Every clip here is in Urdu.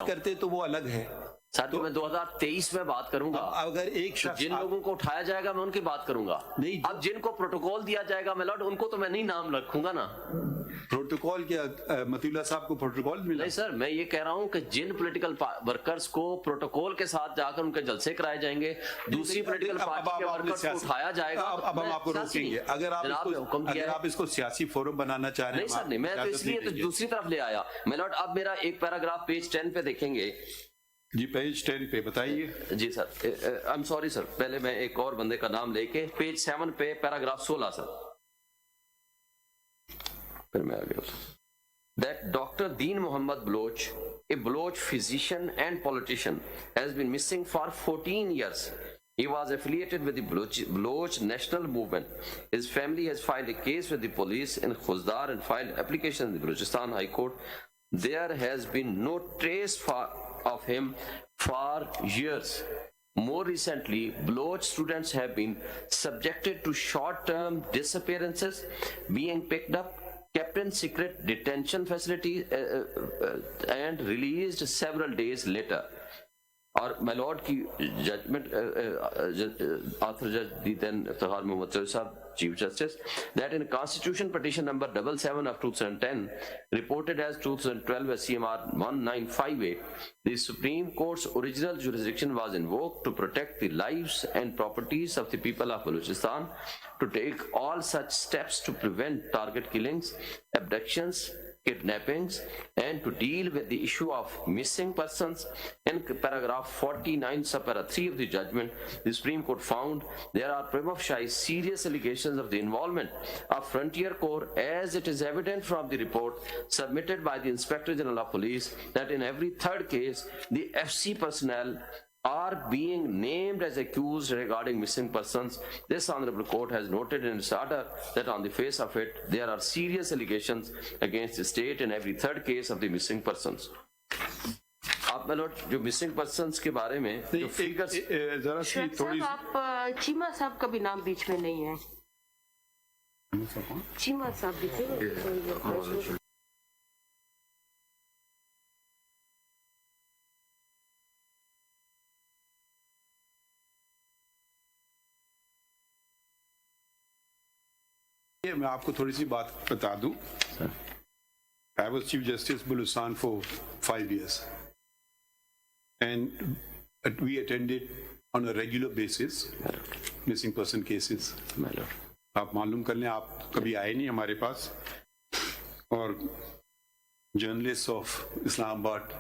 کرتے تو وہ الگ ہے سر تو میں 2023 میں بات کروں گا. اگر ایک شخص جن لوگوں کو اٹھایا جائے گا میں ان کی بات کروں گا. نہیں اب جن کو پروٹوکول دیا جائے گا میلارڈ ان کو تو میں نہیں نام رکھوں گا نا. پروٹوکول کیا مطیع اللہ صاحب کو پروٹوکول ملا؟ نہیں سر میں یہ کہہ رہا ہوں کہ جن پولیٹیکل ورکرز کو پروٹوکول کے ساتھ جا کر ان کے جلسے کرائے جائیں گے, دوسری پولیٹیکل پارٹی کے ورکرز کو اٹھایا جائے گا. اب ہم آپ کو روکیں گے اگر آپ اس کو سیاسی فورم بنانا چاہ رہے ہیں. نہیں سر نہیں, میں تو اس لیے تو دوسری طرف لے آیا میلارڈ. اب میرا ایک پیراگراف پیج 10 پہ دیکھیں گے. جی پیج 10 پہ بتائیے. جی سر آئی ایم سوری سر, پہلے میں ایک اور بندے کا نام لے کے پیج 7 پہ پیراگراف 16 سر, پھر میں آگے that Dr. Deen Mohammad Baloch, a Baloch physician and politician, has been missing for 14 years. He was affiliated with the Baloch National Movement. His family has filed a case with the police in Khuzdar and filed application in the Balochistan High Court. There has been no trace of him for years. More recently, Baloch students have been subjected to short-term disappearances, being picked up, kept in secret detention facilities and released several days later. اور my lord کی judgment author judge the then Iftikhar Muhammad Saeed Sahab, Chief Justice, that in Constitution petition number 77 of 2010 reported as 2012 as CMR 1958, the Supreme Court's original jurisdiction was invoked to protect the lives and properties of the people of Balochistan, to take all such steps to prevent target killings, abductions, kidnappings, and to deal with the issue of missing persons. In paragraph 49 subpara 3 of the judgment, the Supreme Court found there are prima facie serious allegations of the involvement of Frontier Corps, as it is evident from the report submitted by the Inspector General of Police that in every third case the FC personnel are being named as accused regarding missing persons. This honorable court has noted in its order that on the face of it there are serious allegations against the state in every third case of the missing persons. آپ میلارڈ جو مسنگ پرسنس کے بارے میں جو فگرز ذرا سی تھوڑی آپ چیما صاحب کا بھی نام بیچ میں نہیں ہے. چیما صاحب بھی میں آپ کو تھوڑی سی بات بتا دوں. I was Chief Justice Balochistan for 5 years and we attended on a regular basis missing person cases. آپ معلوم کر لیں, آپ کبھی آئے نہیں ہمارے پاس, اور journalists of Islamabad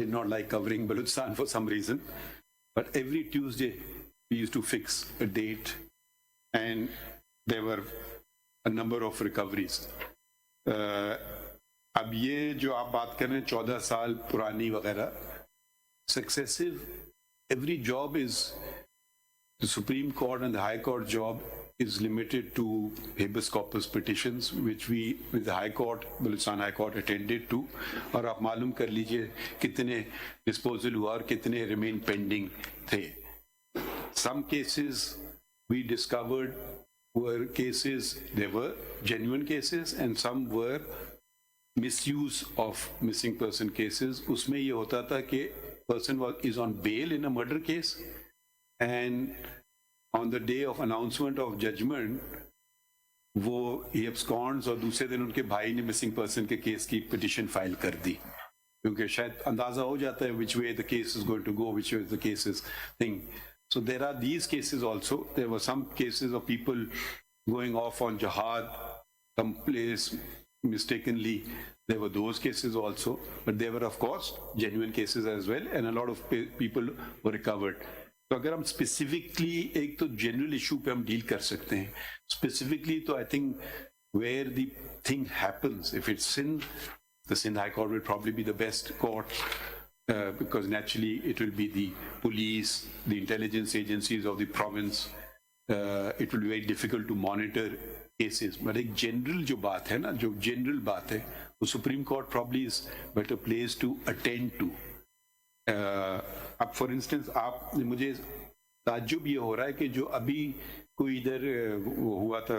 did not like covering Balochistan for some reason, but every Tuesday we used to fix a date and there were a number of recoveries. اب یہ جو آپ بات کر رہے ہیں 14 سال پرانی وغیرہ, successive, every job is, the Supreme Court and the High Court job is limited to habeas corpus petitions, which we, with the High Court, Balochistan High Court, attended to. اور آپ معلوم کر لیجئے کتنے disposal ہوا اور کتنے remain pending تھے. Some cases we discovered were cases, there were genuine cases and some were misuse of missing person cases. اس میں یہ ہوتا تھا کہ person is on bail in a murder case and on the day of announcement of judgment وہ he absconds اور دوسرے دن ان کے بھائی نے missing person کے کیس کی petition فائل کر دی, کیونکہ شاید اندازہ ہو جاتا ہے which way the case is going to go, which way the case is thing. So there are these cases also. There were some cases of people going off on jihad someplace mistakenly. There were those cases also, but there were of course genuine cases as well, and a lot of people were recovered. So اگر ہم specifically ایک تو general issue پہ ہم deal کر سکتے ہیں. Specifically تو I think where the thing happens, if it's Sindh, the Sindh High Court will probably be the best court, because naturally it will be the police, the intelligence agencies of the province. It will be very difficult to monitor cases. But ایک general جو بات ہے نا, جو general بات ہے, وہ Supreme Court probably is better place to attend to. اب فار انسٹنس آپ مجھے تعجب یہ ہو رہا ہے کہ جو ابھی کوئی ادھر ہوا تھا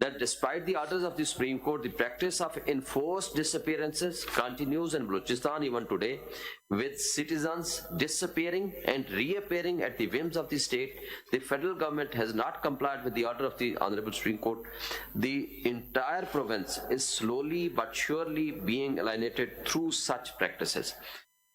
That despite the orders of the Supreme Court, the practice of enforced disappearances continues in Balochistan even today, with citizens disappearing and reappearing at the whims of the state. The federal government has not complied with the order of the Honorable Supreme Court. The entire province is slowly but surely being alienated through such practices.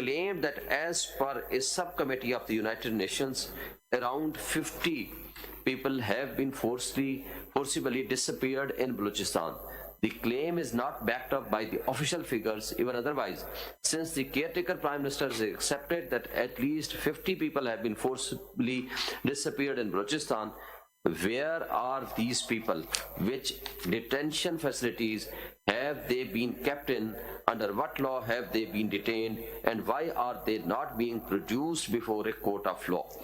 claimed that as per a subcommittee of the United Nations, around 50 people have been forcibly disappeared in Balochistan. The claim is not backed up by the official figures even otherwise, since the caretaker prime minister has accepted that at least 50 people have been forcibly disappeared in Balochistan. Where are these people? Which detention facilities have they been kept in? Under what law have they been detained? And why are they not being produced before a court of law?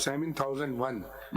7001,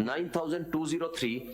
9203,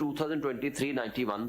2023 91,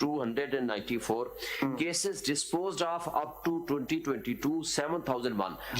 294, cases disposed of up to 2022 7001.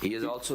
He is also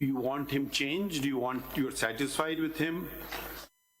you want him changed? You're satisfied with him?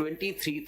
23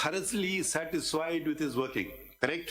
thoroughly satisfied with his working, correct?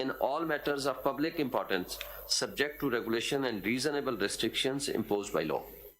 in all matters of public importance subject to regulation and reasonable restrictions imposed by law.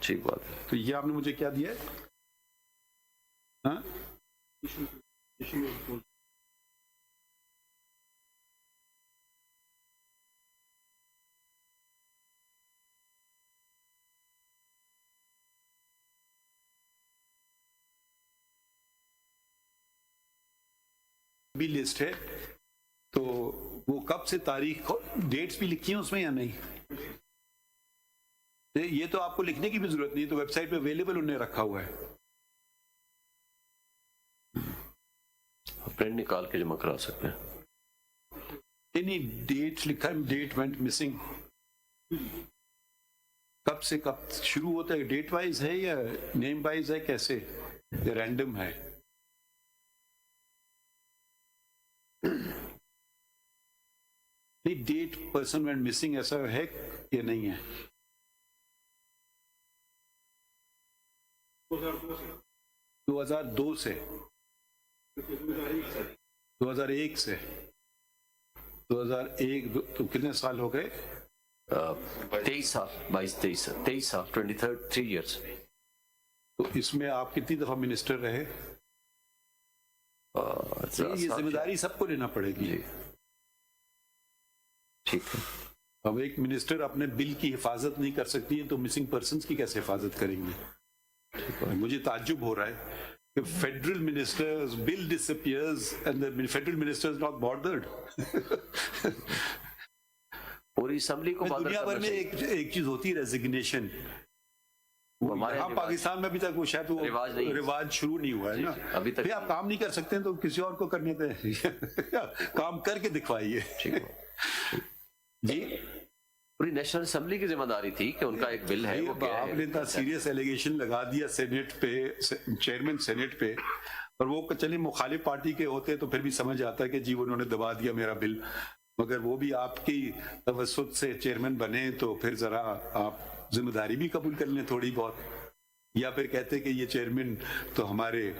ٹھیک بات ہے. تو یہ آپ نے مجھے کیا دیا ہے؟ ہاں بھی لسٹ ہے تو وہ کب سے تاریخ ڈیٹس بھی لکھی ہیں اس میں یا نہیں؟ یہ تو آپ کو لکھنے کی بھی ضرورت نہیں، تو ویب سائٹ پہ اویلیبل انہوں نے رکھا ہوا ہے. پرنٹ نکال کے جمع کرا سکتے ہیں. نہیں ڈیٹ لکھا ہے، ڈیٹ وینٹ مسنگ، کب سے کب شروع ہوتا ہے؟ ڈیٹ وائز ہے یا نیم وائز ہے، کیسے یا رینڈم ہے؟ نہیں ڈیٹ پرسن وینٹ مسنگ ایسا ہے یا نہیں ہے؟ 2002 سے 2001 سے 2001 تو کتنے سال ہو گئے؟ 23 سال 23 سال 3 ایئرس. تو اس میں آپ کتنی دفعہ منسٹر رہے؟ یہ ذمہ داری سب کو لینا پڑے گی. ٹھیک ہے. اب ایک منسٹر اپنے بل کی حفاظت نہیں کر سکتی ہے تو مسنگ پرسنز کی کیسے حفاظت کریں گے؟ مجھے تعجب ہو رہا ہے کہ federal ministers bill disappears and the federal minister is not bothered. پوری اسمبلی کو دنیا بھر میں ایک چیز ہوتی ہے ریزگنیشن، یہاں پاکستان میں ابھی تک وہ شاید وہ رواج شروع نہیں ہوا ہے نا. ابھی تک آپ کام نہیں کر سکتے تو کسی اور کو کرنے دیں، کام کر کے دکھوائیے. جی پوری نیشنل اسمبلی کی ذمہ داری تھی کہ ان کا ایک بل ہے. آپ نے اتنا سیریس ایلیگیشن لگا دیا سینیٹ پہ، چیئرمین سینیٹ پہ، اور وہ چلے مخالف پارٹی کے ہوتے تو پھر بھی سمجھ آتا ہے کہ جی انہوں نے دبا دیا میرا بل، مگر وہ بھی آپ کی توسط سے چیئرمین بنے تو پھر ذرا آپ ذمہ داری بھی قبول کر لیں تھوڑی بہت. یا پھر کہتے کہ یہ چیئرمین تو ہمارے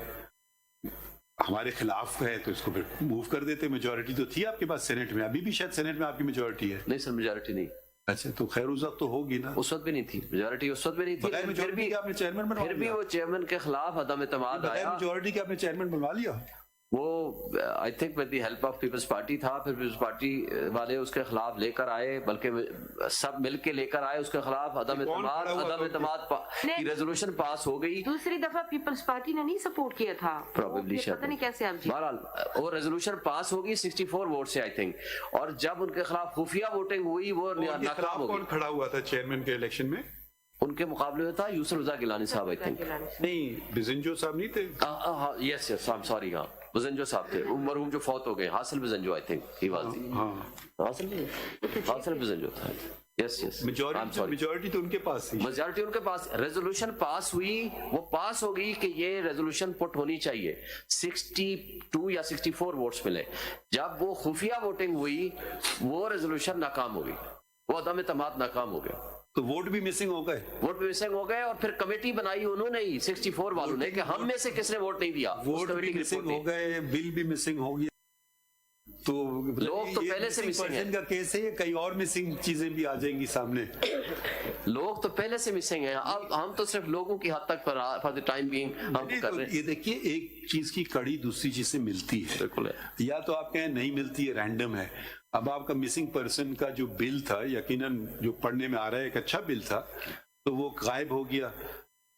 خلاف ہے تو اس کو پھر موو کر دیتے. میجورٹی تو تھی آپ کے پاس سینیٹ میں، ابھی بھی شاید سینیٹ میں آپ کی میجورٹی ہے. نہیں سر میجورٹی نہیں. اچھا تو خیر اس وقت تو ہوگی نا. اس وقت بھی نہیں تھی میجورٹی، اس وقت بھی نہیں تھی. پھر بھی آپ نے چیئرمین بنوا لیا. پھر بھی وہ چیئرمین کے خلاف عدم اعتماد آیا. میجورٹی کے آپ نے چیئرمین بنوا لیا. وہ I think with the help of Peoples Party تھا، پھر پیپلز پارٹی والے اس کے خلاف لے کر آئے، بلکہ سب مل کے لے کر آئے اس کے خلاف عدم اعتماد کی ریزولوشن پاس ہو گئی. دوسری دفعہ پیپلز پارٹی نے نہیں سپورٹ کیا تھا، پرابیبلی پتہ نہیں کیسے آپ. بہرحال وہ ریزولوشن پاس ہوگی 64 ووٹ سے آئی تھنک، اور جب ان کے خلاف خفیہ ووٹنگ ہوئی وہ ناکام ہو گئی. کون کھڑا ہوا تھا چیئرمین کے الیکشن میں؟ ان کے مقابلے میں تھا یوسف رضا گیلانی صاحب آئی تھنک. نہیں بزنجو صاحب نہیں تھے؟ یس آئی ایم سوری، ہاں بزنجو صاحب تھے، مرحوم جو فوت ہو گئے، حاصل Bizenjo I think he was. حاصل بزنجو تھا. یس میجورٹی تو ان کے پاس تھی. میجورٹی ان کے پاس. ریزولوشن پاس ہوئی، وہ پاس ہو گئی کہ یہ ریزولوشن پٹ ہونی چاہیے. 62 یا 64 ووٹس ملے. جب وہ خفیہ ووٹنگ ہوئی وہ ریزولوشن ناکام ہو گئی، وہ عدم اعتماد ناکام ہو گیا. تو ووٹ بھی مسنگ ہو گئے. ووٹ بھی مسنگ ہو گئے، اور پھر کمیٹی بنائی انہوں نے ہی 64 والوں نے کہ ہم میں سے کس نے ووٹ نہیں دیا. ووٹ بھی مسنگ ہو گئے، بل بھی مسنگ ہو گیا. تو لوگ تو پہلے سے مسنگ ہیں. کا کیس ہے، کئی اور مسنگ چیزیں بھی آ جائیں گی سامنے. لوگ تو پہلے سے مسنگ ہیں. اب ہم تو صرف لوگوں کی حد تک فار دی ٹائم بینگ ہم کر رہے ہیں. یہ دیکھیے ایک چیز کی کڑی دوسری چیز سے ملتی ہے. بالکل ہے. یا تو آپ کہیں نہیں ملتی ہے، رینڈم ہے. اب آپ کا مسنگ پرسن کا جو بل تھا، یقیناً جو پڑھنے میں آ رہا ہے ایک اچھا بل تھا، تو وہ غائب ہو گیا.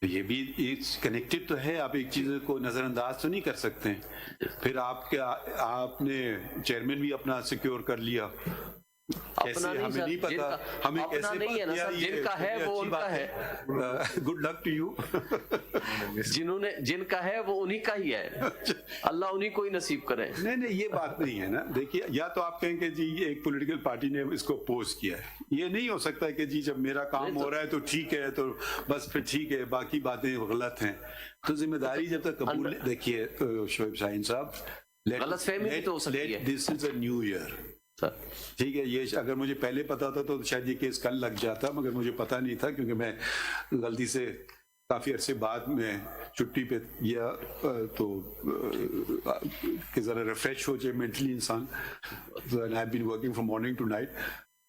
یہ بھی کنیکٹڈ تو ہے، آپ ایک چیز کو نظر انداز تو نہیں کر سکتے. پھر آپ نے چیئرمین بھی اپنا سیکیور کر لیا. اپنا ہمیں نہیں پتا، ہمیں کیسے نہیں ہے نا سر، جن کا ہے وہ ان کا ہے. Good luck to you. جن کا ہے وہ انہی کا ہی ہے، اللہ انہی کو ہی نصیب کرے. نہیں یہ بات نہیں ہے نا. دیکھیے یا تو آپ کہیں کہ جی ایک پولیٹیکل پارٹی نے اس کو اپوز کیا ہے. یہ نہیں ہو سکتا کہ جی جب میرا کام ہو رہا ہے تو ٹھیک ہے، تو بس پھر ٹھیک ہے، باقی باتیں غلط ہیں. تو ذمہ داری جب تک قبول. دیکھیے شعیب شاہین صاحب، غلط فہمی تو ہو سکتی ہے. دس از اے نیو ایئر. ٹھیک ہے، یہ اگر مجھے پہلے پتا تھا تو شاید یہ کیس کل لگ جاتا، مگر مجھے پتا نہیں تھا کیونکہ میں غلطی سے کافی عرصے بعد میں چھٹی پہ گیا تو کہ ذرا ریفریش ہو جائے مینٹلی انسان. I have been working from morning two night.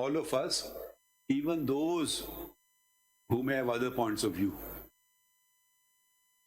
all of us, even those who may have other points of view.